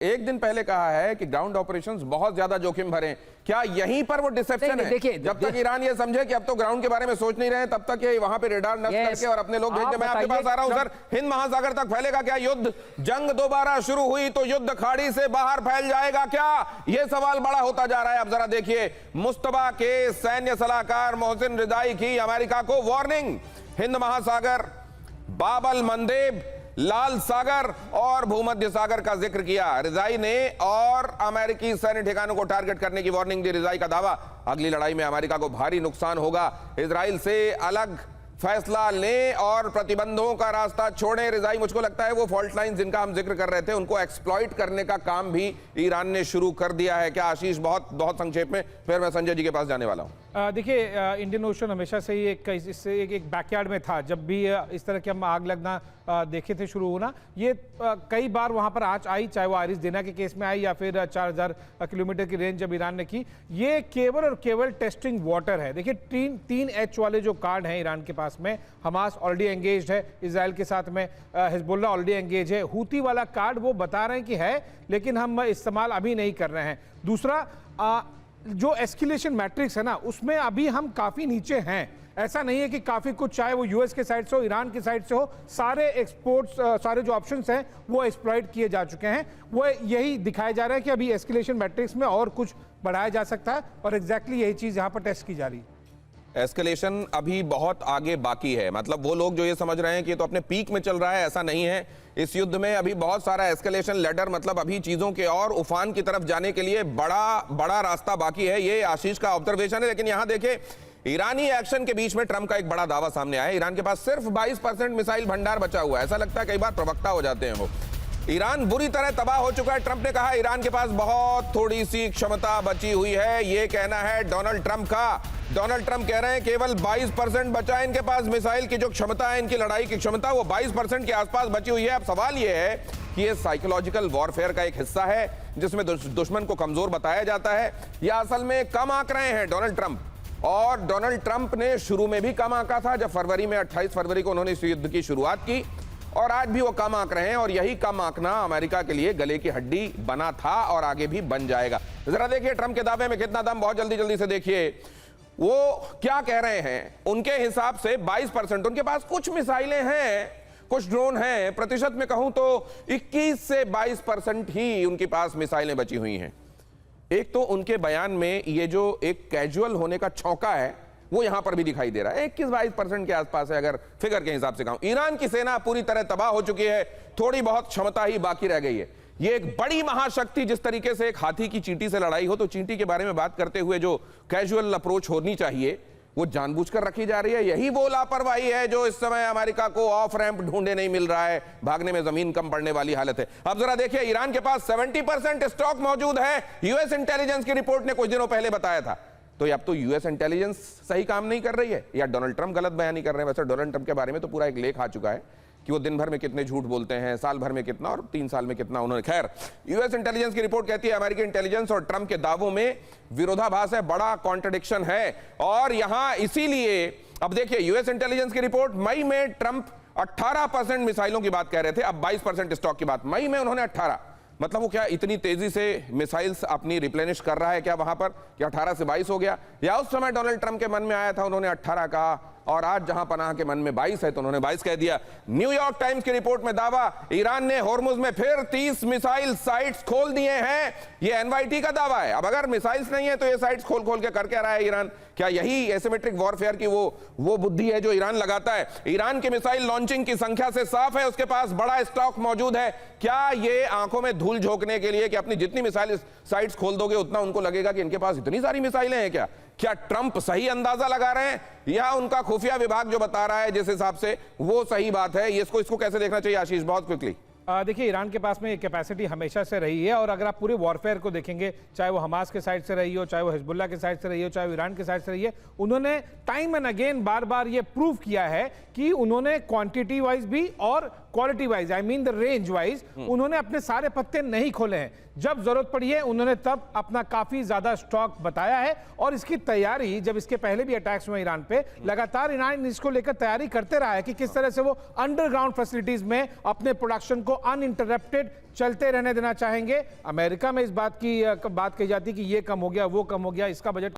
एक दिन पहले कहा है कि ग्राउंड ऑपरेशंस बहुत ज्यादा जोखिम भरे हैं। क्या यहीं पर वो डिसेप्शन है? देखिए, जब तक ईरान ये समझे कि अब तो ग्राउंड के बारे में सोच नहीं रहे, तब तक ये वहां पे रेडार नष्ट करके और अपने लोग भेज दे। मैं आपके पास आ रहा हूं सर, हिंद महासागर तक फैलेगा क्या युद्ध? जंग दोबारा शुरू हुई तो युद्ध खाड़ी से बाहर फैल जाएगा क्या? ये सवाल बड़ा होता जा रहा है। अब जरा देखिए, मुस्तफा के सैन्य सलाहकार मोहसिन रिजाई की अमेरिका को वार्निंग। हिंद महासागर, बाबल मंदेब, लाल सागर और भूमध्य सागर का जिक्र किया रिजाई ने और अमेरिकी सैन्य ठिकानों को टारगेट करने की वार्निंग दी। रिजाई का दावा, अगली लड़ाई में अमेरिका को भारी नुकसान होगा, इजराइल से अलग फैसला लें और प्रतिबंधों का रास्ता छोड़ें। रिजाई, मुझको लगता है वो फॉल्ट लाइन जिनका हम जिक्र कर रहे थे उनको एक्सप्लॉइट करने का काम भी ईरान ने शुरू कर दिया है क्या? आशीष, बहुत संक्षेप में, फिर मैं संजय जी के पास जाने वाला हूं। देखिए, इंडियन ओशन हमेशा से ही एक बैकयार्ड में था। जब भी इस तरह के हम आग लगना देखे थे शुरू होना, ये कई बार वहां पर आँच आई, चाहे वो आरिस देना के केस में आई या फिर 4000 किलोमीटर की रेंज जब ईरान ने की। ये केवल और केवल टेस्टिंग वाटर है। देखिए, 3H वाले जो कार्ड हैं ईरान के पास में, हमास ऑलरेडी एंगेज है इजराइल के साथ में, हिजबुल्ला ऑलरेडी एंगेज है, हूती वाला कार्ड वो बता रहे हैं कि है, लेकिन हम इस्तेमाल अभी नहीं कर रहे हैं। दूसरा, जो एस्केलेशन मैट्रिक्स है ना, उसमें अभी हम काफी नीचे हैं। ऐसा नहीं है कि काफी कुछ, चाहे वो यूएस के साइड से हो, ईरान की साइड से हो, सारे एक्सपोर्ट्स, सारे जो ऑप्शंस हैं वो एक्सप्लॉइट किए जा चुके हैं। वो यही दिखाया जा रहा है कि अभी एस्केलेशन मैट्रिक्स में और कुछ बढ़ाया जा सकता है और एग्जैक्टली यही चीज यहां पर टेस्ट की जा रही है। एस्केलेशन अभी बहुत आगे बाकी है। मतलब वो लोग जो ये समझ रहे हैं कि ये तो अपने पीक में चल रहा है, ऐसा नहीं है। इस युद्ध में अभी बहुत सारा एस्केलेशन लैडर, मतलब अभी चीजों के और उफान की तरफ जाने के लिए बड़ा रास्ता बाकी है। ये आशीष का ऑब्जर्वेशन है। लेकिन यहां देखें, ईरानी एक्शन के बीच में ट्रंप का एक बड़ा दावा सामने आया है। ईरान के पास सिर्फ 22% मिसाइल भंडार बचा हुआ है। ऐसा लगता है कई बार प्रवक्ता हो जाते हैं वो। ईरान बुरी तरह तबाह हो चुका है। ट्रंप ने कहा ईरान के पास बहुत थोड़ी सी क्षमता बची हुई है। ये कहना है डोनाल्ड ट्रंप का। डोनाल्ड ट्रंप कह रहे हैं केवल 22% बचा है इनके पास मिसाइल की जो क्षमता है, इनकी लड़ाई की क्षमता, वो 22% के आसपास बची हुई है। अब सवाल ये है कि ये साइकोलॉजिकल वॉरफेयर का एक हिस्सा है जिसमें दुश्मन को कमजोर बताया जाता है, या असल में कम आंक रहे हैं डोनाल्ड ट्रंप? और डोनाल्ड ट्रंप ने शुरू में भी कम आंका था, जब फरवरी में 28 फरवरी को उन्होंने इस युद्ध की शुरुआत की, और आज भी वो कम आंक रहे हैं। और यही कम आंकना अमेरिका के लिए गले की हड्डी बना था और आगे भी बन जाएगा। जरा देखिए ट्रंप के दावे में कितना दम, बहुत जल्दी से देखिए वो क्या कह रहे हैं। उनके हिसाब से 22%, उनके पास कुछ मिसाइलें हैं, कुछ ड्रोन हैं, प्रतिशत में कहूं तो 21 से 22% ही उनके पास मिसाइलें बची हुई हैं। एक तो उनके बयान में ये जो एक कैजुअल होने का छौंका है वो यहां पर भी दिखाई दे रहा है। 21-22% के आसपास है अगर फिगर के हिसाब से कहूं। ईरान की सेना पूरी तरह तबाह हो चुकी है, थोड़ी बहुत क्षमता ही बाकी रह गई है। ये एक बड़ी महाशक्ति, जिस तरीके से एक हाथी की चींटी से लड़ाई हो, तो चींटी के बारे में बात करते हुए जो कैजुअल अप्रोच होनी चाहिए वो जानबूझकर रखी जा रही है। यही वो लापरवाही है जो इस समय अमेरिका को ऑफ रैंप ढूंढे नहीं मिल रहा है, भागने में जमीन कम पड़ने वाली हालत है। अब जरा देखिए, ईरान के पास 70% स्टॉक मौजूद है। यूएस इंटेलिजेंस की रिपोर्ट ने कुछ दिनों पहले बताया था। तो अब तो यूएस इंटेलिजेंस सही काम नहीं कर रही है या डोनाल्ड ट्रंप गलत बयानी कर रहे हैं? वैसे डोनाल्ड ट्रंप के बारे में तो पूरा एक लेख आ चुका है कि वो दिन भर में कितने झूठ बोलते हैं, साल भर में कितना और 3 साल में कितना उन्होंने। खैर, यूएस इंटेलिजेंस की रिपोर्ट कहती है अमेरिकी इंटेलिजेंस और ट्रंप के दावों में विरोधाभास है, बड़ा कॉन्ट्रडिक्शन है। और यहां इसीलिए अब देखिए, यूएस इंटेलिजेंस की रिपोर्ट, मई में ट्रंप 18% मिसाइलों की बात कह रहे थे, अब 22% स्टॉक की बात। मई में उन्होंने 18, मतलब वो क्या इतनी तेजी से मिसाइल्स अपनी रिप्लेनिश कर रहा है क्या वहां पर, कि 18 से 22 हो गया? या उस समय डोनाल्ड ट्रंप के मन में आया था, उन्होंने 18 कहा, और आज जहां पनाह के मन में 22 है तो उन्होंने 22 कह दिया। न्यूयॉर्क टाइम्स की रिपोर्ट में दावा, ईरान ने होर्मुज में फिर 30 मिसाइल साइट्स खोल दिए हैं। ये एनवाईटी का दावा है। अब अगर मिसाइल्स नहीं है तो ये साइट्स खोल के कर क्या रहा है ईरान? क्या यही एसिमेट्रिक वॉरफेयर की वो बुद्धि है जो ईरान लगाता है? ईरान के मिसाइल लॉन्चिंग की संख्या से साफ है उसके पास बड़ा स्टॉक मौजूद है। क्या ये आंखों में धूल झोंकने के लिए कि अपनी जितनी मिसाइल साइट्स खोल दोगे उतना उनको लगेगा कि इनके पास इतनी सारी मिसाइलें हैं? क्या ट्रंप सही अंदाजा लगा रहे हैं या उनका खुफिया विभाग जो बता रहा है जिस हिसाब से वो सही बात है? इसको कैसे देखना चाहिए आशीष, बहुत क्विकली? देखिए, ईरान के पास में ये कैपेसिटी हमेशा से रही है। और अगर आप पूरे वॉरफेयर को देखेंगे, चाहे वो हमास के साइड से रही हो, चाहे वो हिजबुल्ला के साइड से रही हो, चाहे वो ईरान के साइड से रही है, उन्होंने टाइम एंड अगेन बार बार ये प्रूव किया है कि उन्होंने क्वांटिटी वाइज भी और quality wise, I mean the range wise, उन्होंने अपने सारे पत्ते नहीं खोले हैं। जब जरूरत पड़ी है उन्होंने तब अपना काफी ज्यादा स्टॉक बताया है, और इसकी तैयारी, जब इसके पहले भी अटैक्स हुए ईरान पे, लगातार ईरान इसको लेकर तैयारी करते रहा है कि किस तरह से वो अंडरग्राउंड फैसिलिटीज में अपने प्रोडक्शन को अनइंटरप्टेड चलते रहने देना चाहेंगे। अमेरिका में इस बात कही जाती है कि ये कम हो गया, वो कम हो गया, इसका बजट